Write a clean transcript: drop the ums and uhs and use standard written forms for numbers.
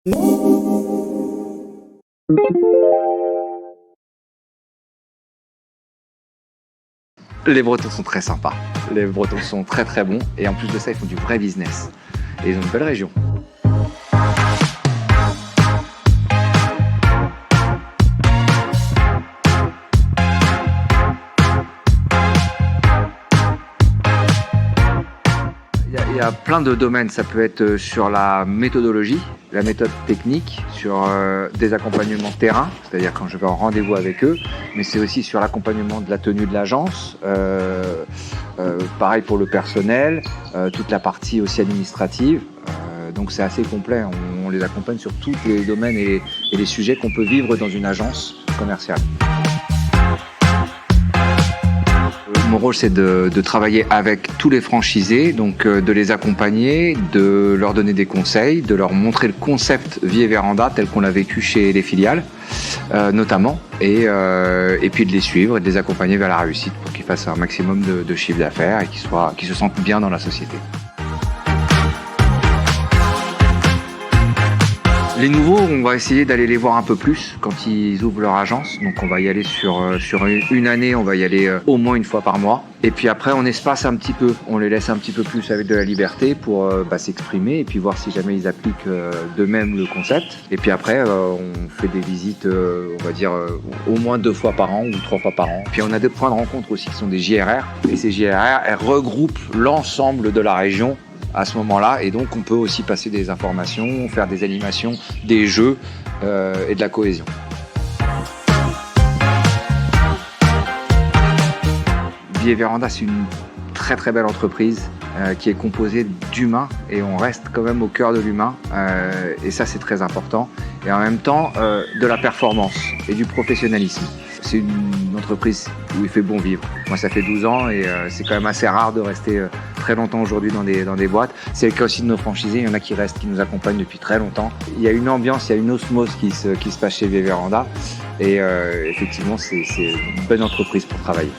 Les Bretons sont très sympas. Les Bretons sont très très bons et en plus de ça, ils font du vrai business. Et ils ont une belle région. Il y a plein de domaines, ça peut être sur la méthodologie, la méthode technique, sur des accompagnements terrain, c'est-à-dire quand je vais en rendez-vous avec eux, mais c'est aussi sur l'accompagnement de la tenue de l'agence, pareil pour le personnel, toute la partie aussi administrative, donc c'est assez complet, on les accompagne sur tous les domaines et les sujets qu'on peut vivre dans une agence commerciale. Mon rôle, c'est de travailler avec tous les franchisés, donc de les accompagner, de leur donner des conseils, de leur montrer le concept Vie et Véranda tel qu'on l'a vécu chez les filiales, notamment, et puis de les suivre et de les accompagner vers la réussite pour qu'ils fassent un maximum de chiffre d'affaires et qu'ils se sentent bien dans la société. Les nouveaux, on va essayer d'aller les voir un peu plus quand ils ouvrent leur agence. Donc on va y aller sur une année, on va y aller au moins une fois par mois. Et puis après, on espace un petit peu, on les laisse un petit peu plus avec de la liberté pour s'exprimer et puis voir si jamais ils appliquent d'eux-mêmes le concept. Et puis après, on fait des visites, on va dire, au moins 2 fois par an ou 3 fois par an. Puis on a des points de rencontre aussi qui sont des JRR. Et ces JRR, elles regroupent l'ensemble de la région à ce moment-là, et donc on peut aussi passer des informations, faire des animations, des jeux et de la cohésion. Vie et Véranda, c'est une très très belle entreprise qui est composée d'humains et on reste quand même au cœur de l'humain et ça c'est très important, et en même temps de la performance et du professionnalisme. C'est une entreprise où il fait bon vivre. Moi ça fait 12 ans et c'est quand même assez rare de rester très longtemps aujourd'hui dans des boîtes. C'est le cas aussi de nos franchisés, il y en a qui restent, qui nous accompagnent depuis très longtemps. Il y a une ambiance, il y a une osmose qui se passe chez Vie et Véranda et effectivement c'est une bonne entreprise pour travailler.